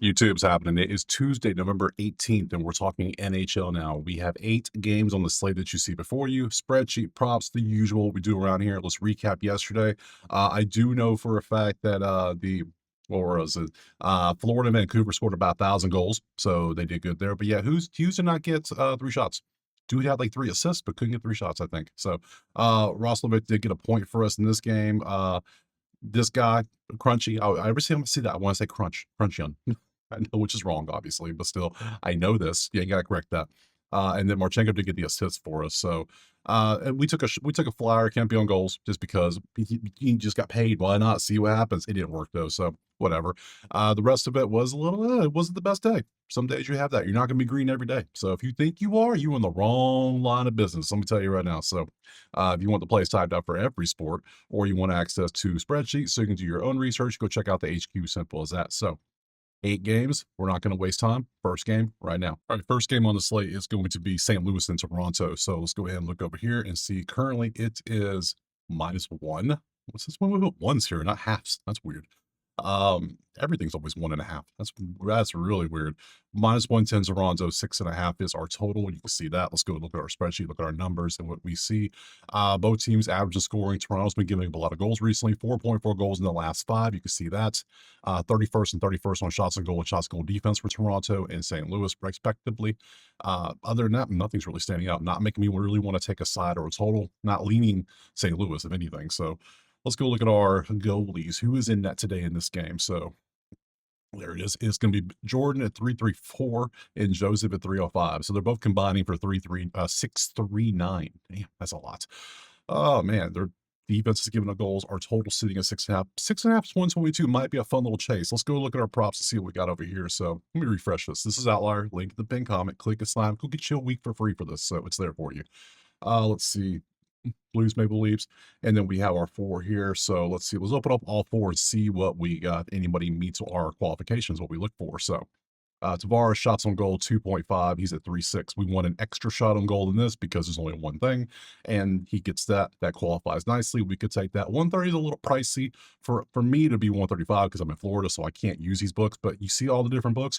YouTube's happening. It is Tuesday, November 18th, and we're talking NHL now. We have 8 games on the slate that you see before you. Spreadsheet props, the usual we do around here. Let's recap yesterday. I do know for a fact that what was it? Florida and Vancouver scored about 1,000 goals, so they did good there. But yeah, Hughes did not get 3 shots. Dude had like 3 assists, but couldn't get 3 shots, I think. So Roslovic did get a point for us in this game. This guy, Crunchy, every time I see that, I want to say Crunchy on. I know, which is wrong, obviously, but still, I know this. Yeah, you gotta correct that. And then Marchenko did get the assist for us. So, and we took a flyer, can't be on goals just because he just got paid. Why not? See what happens. It didn't work though, so whatever. The rest of it was a little. It wasn't the best day. Some days you have that. You're not gonna be green every day. So if you think you are, you're in the wrong line of business. Let me tell you right now. So, if you want the plays typed up for every sport, or you want access to spreadsheets so you can do your own research, go check out the HQ. Simple as that. So 8 games. We're not going to waste time. First game right now. All right, first game on the slate is going to be St. Louis and Toronto. So let's go ahead and look over here and see. Currently, it is -1. What's this one? We put ones here, not halves. That's weird. Everything's always 1.5. That's really weird. -110 Toronto, 6.5 is our total. You can see that. Let's go look at our spreadsheet, look at our numbers and what we see. Both teams average scoring. Toronto's been giving up a lot of goals recently, 4.4 goals in the last 5. You can see that. 31st and 31st on shots and shots goal defense for Toronto and St. Louis, respectively. Other than that, nothing's really standing out. Not making me really want to take a side or a total. Not leaning St. Louis, if anything. So let's go look at our goalies. Who is in net today in this game? So there it is. It's going to be Jordan at 334 and Joseph at 305. So they're both combining for 639. Damn, that's a lot. Oh man, their defense is giving up goals. Our total sitting at 6.5. 6.5 is 122. Might be a fun little chase. Let's go look at our props to see what we got over here. So let me refresh this. This is Outlier. Link in the pin comment. Click a slime. Go get you a week for free for this. So it's there for you. Let's see. Blues, Maple Leafs, and then we have our 4 here. So let's see. Let's open up all 4 and see what we got. Anybody meets our qualifications, what we look for. So Tavares shots on goal 2.5. He's at 3.6. We want an extra shot on goal in this because there's only one thing, and he gets that. That qualifies nicely. We could take that. 130 is a little pricey for me to be 135 because I'm in Florida, so I can't use these books. But you see all the different books.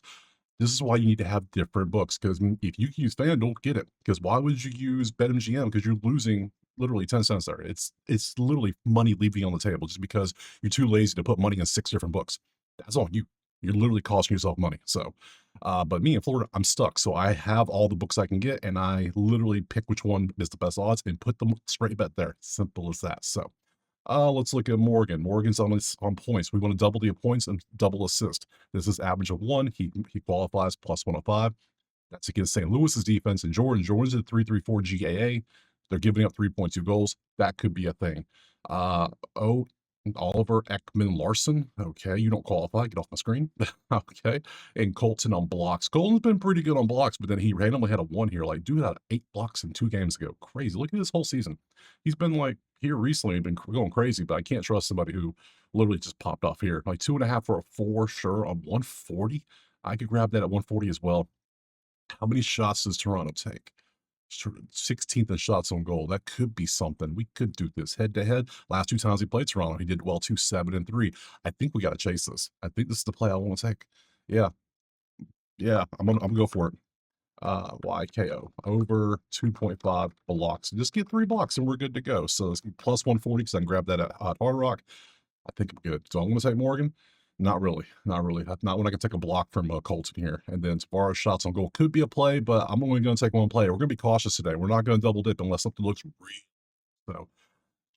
This is why you need to have different books, because if you use FanDuel, get it. Because why would you use BetMGM? Because you're losing literally 10 cents there. It's literally money leaving on the table just because you're too lazy to put money in 6 different books. That's on you. You're literally costing yourself money. So, but me in Florida, I'm stuck. So I have all the books I can get, and I literally pick which one is the best odds and put them straight bet there. Simple as that. So let's look at Morgan. Morgan's on points. We want to double the points and double assist. This is average of 1. He qualifies plus 105. That's against St. Louis's defense and Jordan. Jordan's at 334 GAA. They're giving up 3.2 goals. That could be a thing. Oliver Ekman Larson. Okay, you don't qualify. Get off my screen. Okay. And Colton on blocks. Colton's been pretty good on blocks, but then he randomly had a 1 here. Like, dude had 8 blocks in 2 games ago. Crazy. Look at this whole season. He's been like here recently, been going crazy, but I can't trust somebody who literally just popped off here. Like 2.5 for a 4, sure. On 140. I could grab that at 140 as well. How many shots does Toronto take? 16th in shots on goal. That could be something. We could do this head to head. Last 2 times he played Toronto, he did well too, 7 and 3. I think we got to chase this. I think this is the play I want to take. Yeah, yeah, I'm gonna go for it. YKO over 2.5 blocks. Just get 3 blocks and we're good to go. So it's plus 140 because I can grab that at Hard Rock. I think I'm good. So I'm going to take Morgan. Not really. Not really. Not when I can take a block from Colton here. And then Tavares shots on goal could be a play, but I'm only going to take one play. We're going to be cautious today. We're not going to double dip unless something looks real. So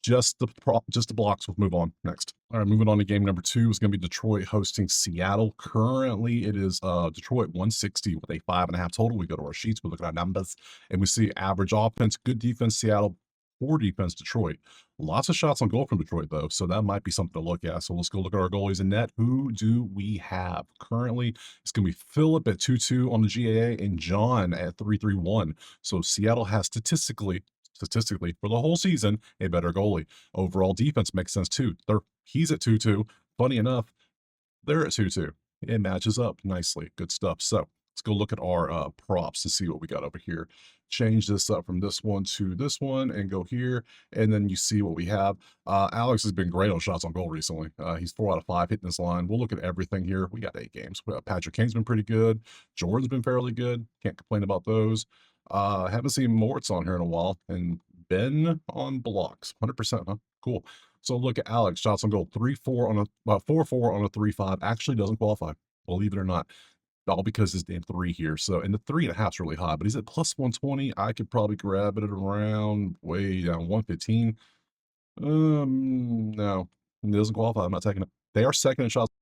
just the blocks. We'll move on next. All right, moving on to game number 2 is going to be Detroit hosting Seattle. Currently, it is Detroit 160 with a 5.5 total. We go to our sheets, we look at our numbers, and we see average offense, good defense, Seattle, poor defense, Detroit. Lots of shots on goal from Detroit, though, so that might be something to look at. So let's go look at our goalies in net. Who do we have? Currently, it's going to be Philip at 2.2 on the GAA and John at 3.31. So Seattle has statistically, for the whole season, a better goalie. Overall defense makes sense, too. He's at 2.2. Funny enough, they're at 2.2. It matches up nicely. Good stuff. So Let's go look at our props to see what we got over here. Change this up from this one to this one and go here. And then you see what we have. Alex has been great on shots on goal recently. He's 4 out of 5 hitting this line. We'll look at everything here. We got 8 games. Patrick Kane's been pretty good. Jordan's been fairly good. Can't complain about those. Haven't seen Moritz on here in a while. And Ben on blocks. 100%, huh? Cool. So look at Alex, shots on goal, 3-4 on a 4-4 on a 3-5. Actually doesn't qualify, believe it or not. All because his damn 3 here. So, and the 3.5 is really high, but he's at plus 120. I could probably grab it at around way down 115. No, it doesn't qualify. I'm not taking it. They are second in shots.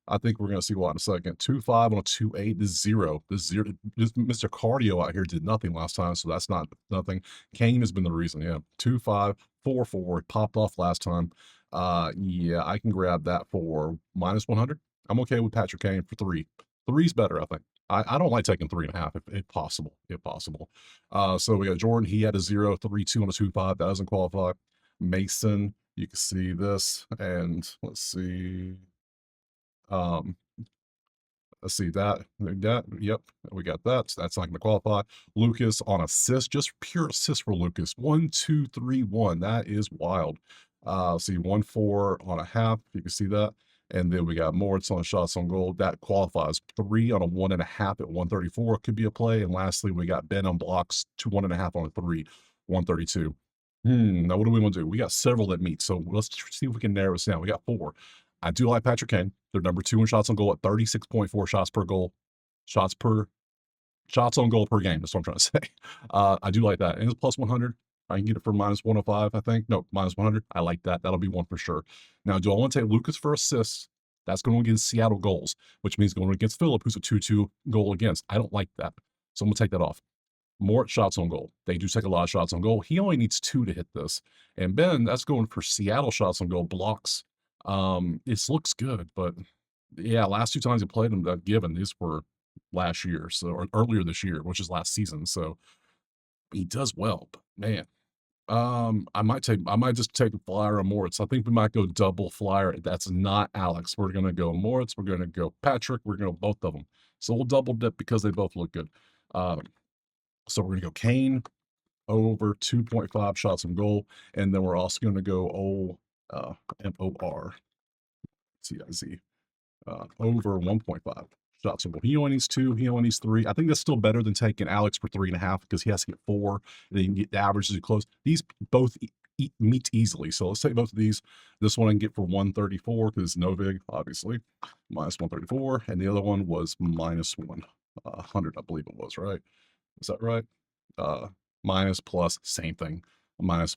I think we're going to see why in a second. 2.5 on a 2.8 is 0. This 0. This Mr. Cardio out here did nothing last time, so that's not nothing. Kane has been the reason. Yeah, 2.5, 4.4. It popped off last time. Yeah, I can grab that for minus 100. I'm okay with Patrick Kane for 3. 3's better, I think. I don't like taking 3.5 if possible. If possible. So we got Jordan. He had a 0, 3.2 on a 2.5. That doesn't qualify. Mason, you can see this, and let's see. Um, let's see that. Yep, we got that. So that's not going to qualify. Lucas on assist, just pure assist for Lucas. 1, 2, 3, 1. That is wild. See 1-4 on a half. You can see that. And then we got Moritz on shots on goal. That qualifies. 3 on a 1.5 at 134 could be a play. And lastly, we got Ben on blocks, 1.5 on a 3, 132. Now what do we want to do? We got several that meet. So let's see if we can narrow this down. We got 4. I do like Patrick Kane. They're number 2 in shots on goal at 36.4 shots per goal. Shots on goal per game. That's what I'm trying to say. I do like that. And it's plus 100. I can get it for minus 105, I think. No, minus 100. I like that. That'll be one for sure. Now, do I want to take Lucas for assists? That's going against Seattle goals, which means going against Phillip, who's a 2-2 goal against. I don't like that. So I'm going to take that off. More shots on goal. They do take a lot of shots on goal. He only needs 2 to hit this. And Ben, that's going for Seattle shots on goal, blocks. It looks good, but yeah, last 2 times he played him, given these were last year, so or earlier this year, which is last season. So he does well, but man, I might just take a flyer on Moritz. I think we might go double flyer. That's not Alex. We're gonna go Moritz. We're gonna go Patrick. We're gonna go both of them. So we'll double dip because they both look good. So we're gonna go Kane over 2.5 shots on goal, and then we're also gonna go MOR. CIZ over 1.5 shots on goal. He only needs 2. He only needs 3. I think that's still better than taking Alex for 3.5 because he has to get 4. And then you can get the averages close. These both meet easily. So let's take both of these. This one I can get for 134 because it's Novig, obviously, minus 134. And the other one was minus 100, I believe it was, right? Is that right? Minus plus, same thing. Minus.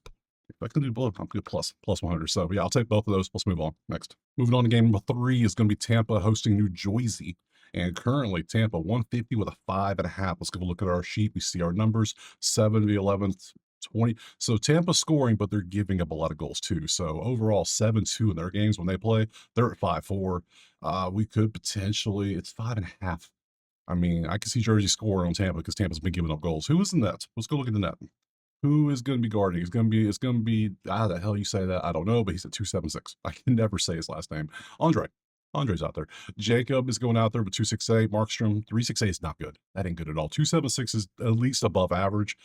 If I can do both, I'm good plus 100. So yeah, I'll take both of those. Let's move on. Next. Moving on to game number 3 is going to be Tampa hosting New Jersey. And currently Tampa 150 with a 5.5. Let's go look at our sheet. We see our numbers, 7 to the 11th, 20. So Tampa scoring, but they're giving up a lot of goals too. So overall 7-2 in their games when they play. They're at 5-4. We could potentially, it's 5.5. I mean, I can see Jersey scoring on Tampa because Tampa's been giving up goals. Who is in the net? Let's go look at the net. Who is going to be guarding? It's going to be, the hell you say that? I don't know, but he's at 276. I can never say his last name. Andre's out there. Jacob is going out there with 268. Markstrom, 368 is not good. That ain't good at all. 276 is at least above average.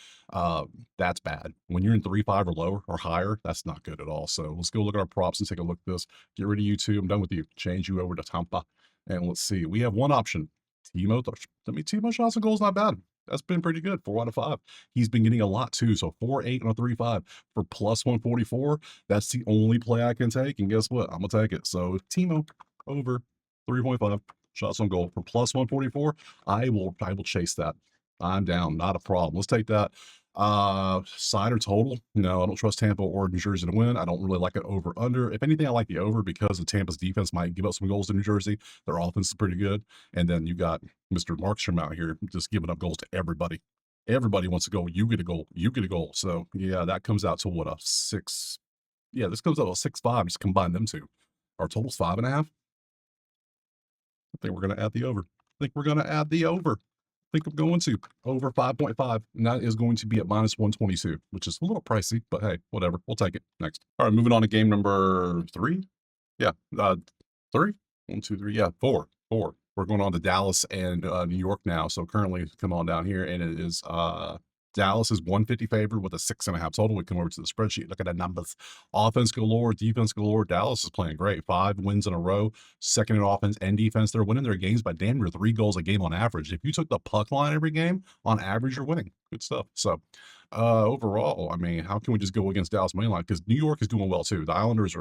That's bad. When you're in 3.5 or lower or higher, that's not good at all. So let's go look at our props and take a look at this. Get rid of you two. I'm done with you. Change you over to Tampa. And let's see. We have one option. Timo shots and goals not bad. That's been pretty good. 4 out of 5. He's been getting a lot too. So 4.8 on a 3.5 for plus 144. That's the only play I can take. And guess what? I'm gonna take it. So Timo over 3.5 shots on goal for plus 144. I will chase that. I'm down. Not a problem. Let's take that. Side or total? No, I don't trust Tampa or New Jersey to win. I don't really like it over under. If anything, I like the over because of Tampa's defense might give up some goals to New Jersey. Their offense is pretty good. And then you got Mr. Markstrom out here just giving up goals to everybody. Everybody wants to go. You get a goal. You get a goal. So yeah, that comes out to what, a 6. Yeah, this comes out to 6.5. Just combine them two. Our total's 5.5. I think we're going to add the over. I think I'm going to over 5.5, and that is going to be at minus 122, which is a little pricey, but hey, whatever. We'll take it. Next. All right, moving on to game number 3. Yeah, 3. 1, 2, 3. Yeah, 4. We're going on to Dallas and New York now. So currently, come on down here, and it is Dallas is 150 favorite with a 6.5 total. We come over to the spreadsheet, look at the numbers. Offense galore, defense galore. Dallas is playing great. 5 wins in a row, second in offense and defense. They're winning their games by damn near 3 goals a game on average. If you took the puck line every game, on average, you're winning. Good stuff. So overall, I mean, how can we just go against Dallas mainline? Because New York is doing well too. The Islanders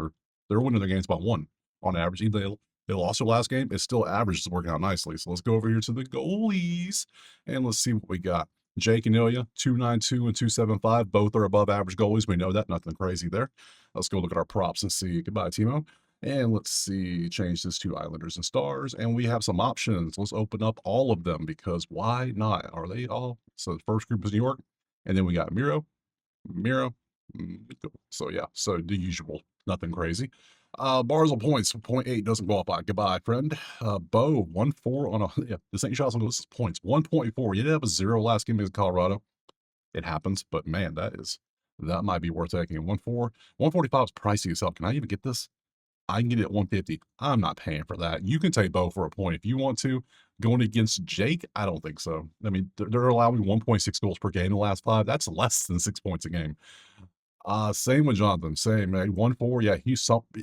they're winning their games by 1 on average. Even they lost their last game. It's still average. It's working out nicely. So let's go over here to the goalies and let's see what we got. Jake and Ilya, 292 and 275. Both are above average goalies. We know that. Nothing crazy there. Let's go look at our props and see. Goodbye, Timo. And let's see, change this to Islanders and Stars. And we have some options. Let's open up all of them because why not? Are they all? So the first group is New York. And then we got Miro. So yeah, so the usual. Nothing crazy. Barzal points, 0.8 doesn't qualify. Goodbye, friend. Bo, 1-4 on a, yeah, this ain't shots on goal, this is points. 1.4. You did have a 0 last game against Colorado. It happens, but man, that might be worth taking. 1-4. 145 is pricey as hell. Can I even get this? I can get it at 150. I'm not paying for that. You can take Bo for a point if you want to. Going against Jake, I don't think so. I mean, they're allowing 1.6 goals per game in the last 5. That's less than 6 points a game. Same with Jonathan. Same, man. 1-4. Yeah,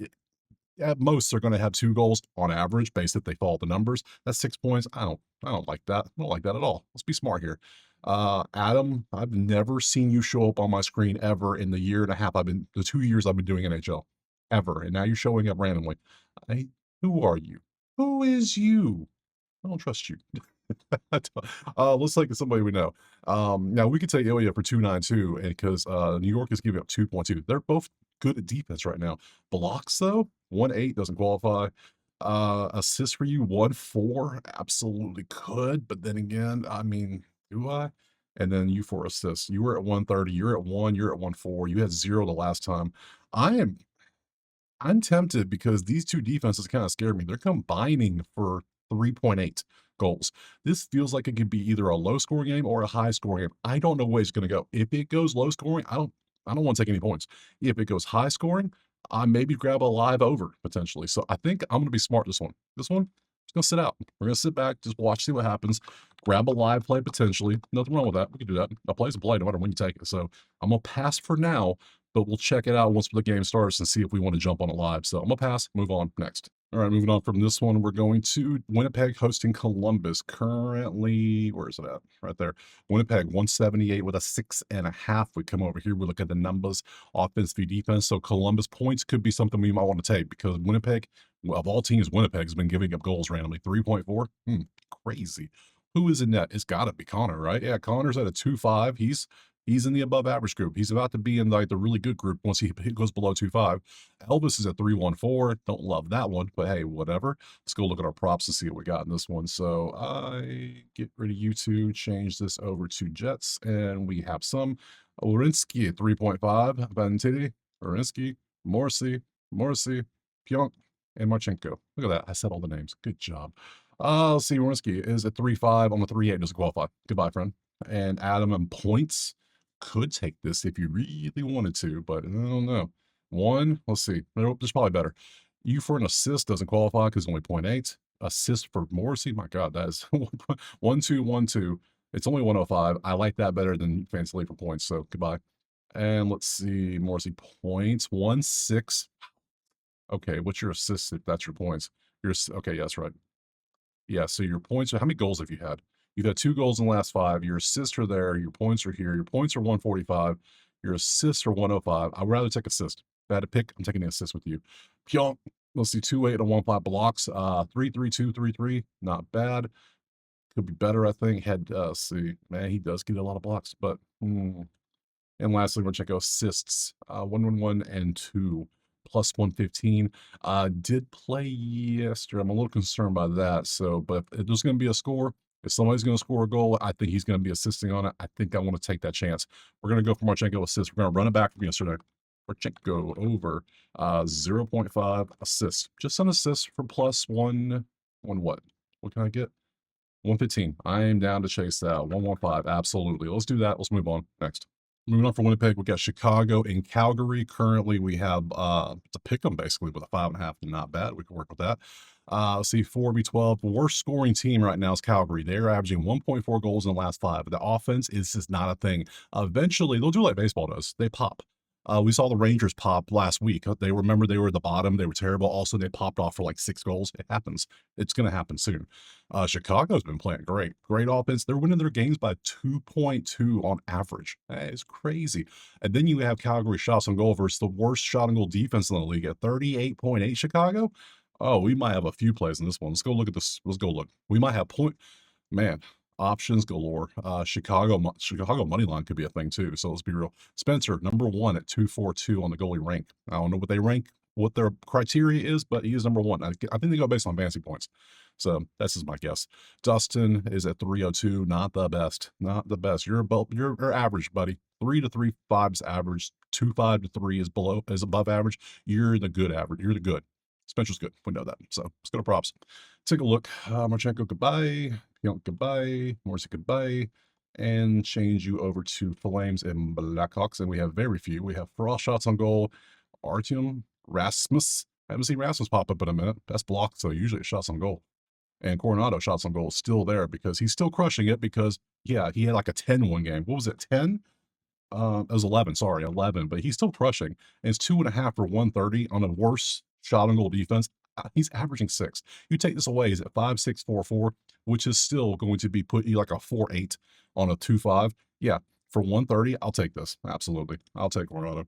at most they're going to have 2 goals on average, based if they follow the numbers. That's 6 points. I don't like that. I don't like that at all. Let's be smart here. Adam, I've never seen you show up on my screen ever in the 1.5 the 2 years I've been doing NHL, ever. And now you're showing up randomly. Who are you? Who is you? I don't trust you. Looks like somebody we know. Now we could take Ilya for 292, and because New York is giving up 2.2. They're both good at defense right now. Blocks though, 1.8 doesn't qualify. Assists for you, 1.4, absolutely could, but then again, I mean, do I? And then you for assists. You were at 130, you're at 1, you're at 1.4, you had 0 the last time. I'm tempted because these 2 defenses kind of scare me. They're combining for 3.8 goals. This feels like it could be either a low scoring game or a high scoring game. I don't know where it's going to go. If it goes low scoring, I don't want to take any points. If it goes high scoring, I maybe grab a live over potentially. So I think I'm going to be smart this one. This one, just going to sit out. We're going to sit back, just watch, see what happens. Grab a live play potentially. Nothing wrong with that. We can do that. A play's a play no matter when you take it. So I'm going to pass for now, but we'll check it out once the game starts and see if we want to jump on it live. So I'm going to pass, move on next. All right, moving on from this one, we're going to Winnipeg hosting Columbus. Currently, where is it at? Right there. Winnipeg, 178 with a 6.5. We come over here, we look at the numbers, offense v defense. So Columbus points could be something we might want to take because Winnipeg, of all teams, Winnipeg has been giving up goals randomly. 3.4, crazy. Who is in net? It's got to be Connor, right? Yeah, Connor's at a 2.5. He's in the above average group. He's about to be in like the really good group once he goes below 2.5. Elvis is at 3.14. Don't love that one, but hey, whatever. Let's go look at our props to see what we got in this one. So I get rid of you two, change this over to Jets, and we have some Orinsky at 3.5, Vantilli, Orinsky, Morrissey, Pionk, and Marchenko. Look at that. I said all the names. Good job. Let's see. Orinsky is at 3.5 on the 3.8. Doesn't qualify. Goodbye, friend. And Adam and points. Could take this if you really wanted to, but I don't know. Let's see. There's probably better. You for an assist doesn't qualify because only 0.8. Assist for Morrissey, my God, that is 1-2-1-2. It's only 105. I like that better than Fancy Lee for points, so goodbye. And let's see, Morrissey points, 1-6. Okay, what's your assist if that's your points? Okay, yeah, that's right. Yeah, so your points, how many goals have you had? You've had 2 goals in the last 5. Your assists are there. Your points are here. Your points are 145. Your assists are 105. I'd rather take assist. If I had to pick, I'm taking the assist with you. Pionk, let's see, 2.8 and 1.5 blocks. 3.32, 3.3. Not bad. Could be better, I think. Let's see. Man, he does get a lot of blocks, but and lastly, we're checking assists. 1-1-1 and 2. Plus 115. Did play yesterday. I'm a little concerned by that. So, but if there's going to be a score, if somebody's going to score a goal, I think he's going to be assisting on it. I think I want to take that chance. We're going to go for Marchenko assist. We're going to run it back from yesterday. Marchenko over 0.5 assists. Just an assist for plus one what? What can I get? 115. I am down to chase that. 115. Absolutely. Let's do that. Let's move on. Next. Moving on for Winnipeg, we got Chicago and Calgary. Currently, we have to pick them basically with a 5.5. Not bad. We can work with that. Let's see, 4v12. Worst scoring team right now is Calgary. They're averaging 1.4 goals in the last five. The offense is just not a thing. Eventually, they'll do like baseball does. They pop. We saw the Rangers pop last week. They remember they were at the bottom. They were terrible. Also, they popped off for like 6 goals. It happens. It's going to happen soon. Chicago's been playing great. Great offense. They're winning their games by 2.2 on average. That is crazy. And then you have Calgary shots on goal versus the worst shot on goal defense in the league at 38.8 Chicago. Oh, we might have a few plays in this one. Let's go look at this. Let's go look. We might have man, options galore. Chicago money line could be a thing too. So let's be real. Spencer, number one at 242 on the goalie rank. I don't know what they rank, what their criteria is, but he is number one. I think they go based on fantasy points. So that's just my guess. Dustin is at 302. Not the best. Not the best. You're average, buddy. 3 to 3.5 is average. 2.5 to 3 is above average. You're the good average. You're the good. Spencer's good. We know that. So let's go to props. Take a look. Marchenko, goodbye. Pionk, goodbye. Morrissey, goodbye. And change you over to Flames and Blackhawks. And we have very few. We have Frost shots on goal. Artyom Rasmus. I haven't seen Rasmus pop up in a minute. That's blocked, so usually it's shots on goal. And Coronado shots on goal is still there because he's still crushing it because, yeah, he had like a 10-1 game. What was it, 10? It was 11, sorry, 11, but he's still crushing. And it's 2.5 for 130 on a worse shot on goal defense. He's averaging 6. You take this away, he's at 5.644, which is still going to be put you like a 4.8 on a 2.5. Yeah, for 130, I'll take this. Absolutely. I'll take Coronado.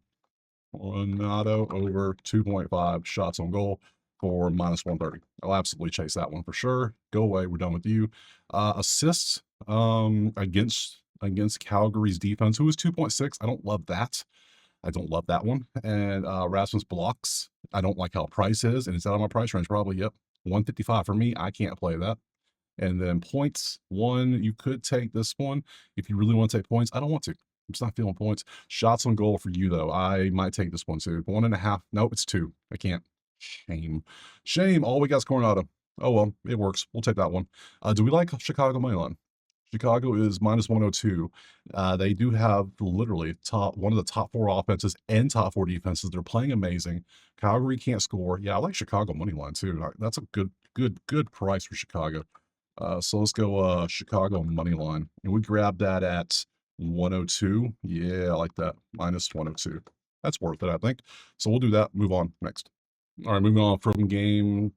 Coronado over 2.5 shots on goal for minus 130. I'll absolutely chase that one for sure. Go away. We're done with you. Assists against Calgary's defense, who is 2.6. I don't love that. I don't love that one. And Rasmus blocks. I don't like how price is, and it's out of my price range probably. Yep. 155 for me. I can't play that. And then points, one, you could take this one if you really want to take points. I don't want to. I'm just not feeling points. Shots on goal for you, though. I might take this one too. 1.5. Nope, it's 2. I can't. Shame. Shame. All we got is Coronado. Oh, well, it works. We'll take that one. Do we like Chicago money line? Chicago is minus 102. They do have literally one of the top 4 offenses and top 4 defenses. They're playing amazing. Calgary can't score. Yeah, I like Chicago money line too. That's a good price for Chicago. So let's go Chicago money line. And we grab that at 102. Yeah, I like that. Minus 102. That's worth it, I think. So we'll do that. Move on. Next. All right, moving on from game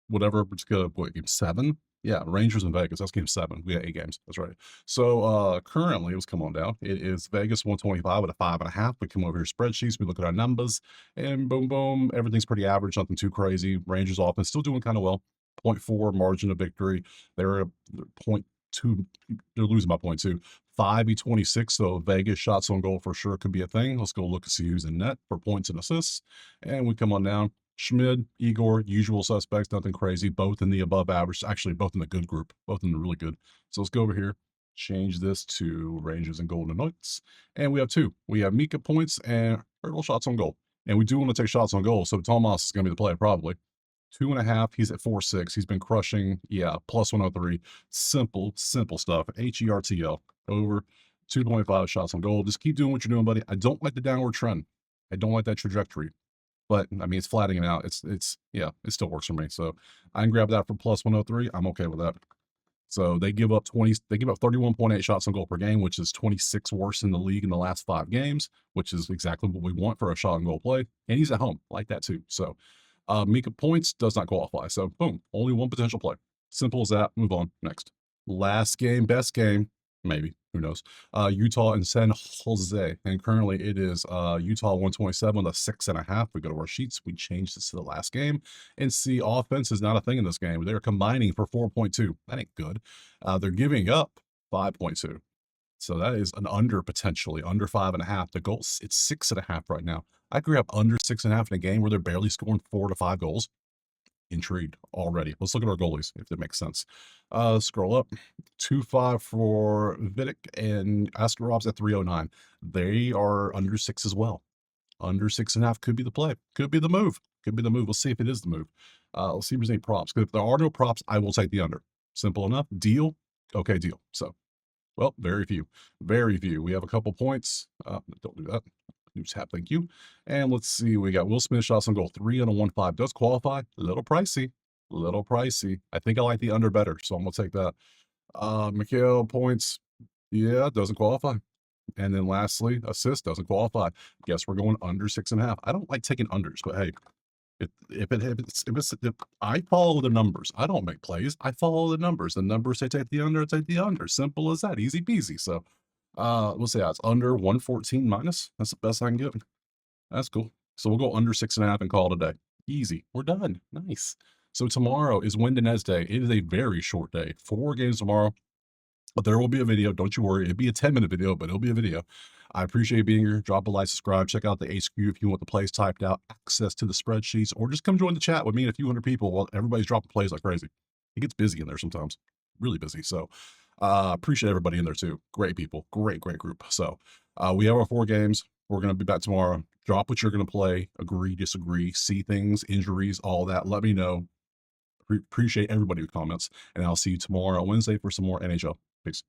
whatever. Let's go, game 7? Yeah, Rangers in Vegas. That's game 7. We got 8 games. That's right. So currently, let's come on down. It is Vegas 125 with a 5.5. We come over here, spreadsheets. We look at our numbers, and boom, boom. Everything's pretty average. Nothing too crazy. Rangers offense still doing kind of well. 0.4 margin of victory. They're at 0.2. They're losing by 0.2. 5v26. So Vegas shots on goal for sure could be a thing. Let's go look and see who's in net for points and assists. And we come on down. Schmid, Igor, usual suspects, nothing crazy, both in the above average, actually both in the good group, both in the really good. So let's go over here, change this to Rangers and Golden Knights, and we have 2. We have Mika points and Hurdle shots on goal, and we do want to take shots on goal, so Tomas is going to be the play probably. 2.5, he's at 4.6, he's been crushing, yeah, plus 103, simple stuff, HERTL, over 2.5 shots on goal. Just keep doing what you're doing, buddy. I don't like the downward trend. I don't like that trajectory. But I mean, it's flattening out. Yeah, it still works for me. So I can grab that for plus 103. I'm okay with that. So they give up 31.8 shots on goal per game, which is 26 worse in the league in the last 5 games, which is exactly what we want for a shot on goal play. And he's at home, like that too. So Mika points does not qualify. So boom, only one potential play. Simple as that. Move on. Next. Last game, best game. Maybe, who knows? Utah and San Jose, and currently it is Utah 127 with a 6.5. We go to our sheets, we change this to the last game, and see offense is not a thing in this game. They're combining for 4.2. That ain't good. They're giving up 5.2. So that is an under, potentially under 5.5. The goals, it's 6.5 right now. I agree up under 6.5 in a game where they're barely scoring 4 to 5 goals. Intrigued already. Let's look at our goalies, if that makes sense. Scroll up. 2.5 for Vidic and Askarov's at 309. They are under 6 as well. Under 6.5 could be the play. Could be the move. Could be the move. We'll see if it is the move. Let's see if there's any props. Because if there are no props, I will take the under. Simple enough. Deal. Okay, deal. So, well, very few. Very few. We have a couple points. Don't do that. New tap, thank you. And let's see, we got Will Smith shots on goal, 3 on a 1.5. Does qualify, a little pricey. Little pricey. I think I like the under better, so I'm gonna take that. Mikhail points, yeah, doesn't qualify. And then lastly, assist doesn't qualify. Guess we're going under 6.5. I don't like taking unders, but hey, if I follow the numbers, I don't make plays. I follow the numbers. The numbers say take the under, I take the under. Simple as that. Easy peasy. So we'll say it's under 114 minus. That's the best I can get. That's cool. So we'll go under 6.5 and call it a day. Easy. We're done. Nice. So tomorrow is Wednesday Day. It is a very short day. 4 games tomorrow. But there will be a video. Don't you worry. It'll be a 10-minute video, but it'll be a video. I appreciate you being here. Drop a like, subscribe, check out the HQ if you want the plays typed out, access to the spreadsheets, or just come join the chat with me and a few hundred people while everybody's dropping plays like crazy. It gets busy in there sometimes, really busy. So appreciate everybody in there too. Great people, great group. So we have our 4 games. We're going to be back tomorrow. Drop what you're going to play, agree, disagree, see things, injuries, all that. Let me know. Appreciate everybody with comments, and I'll see you tomorrow, Wednesday, for some more NHL. Peace.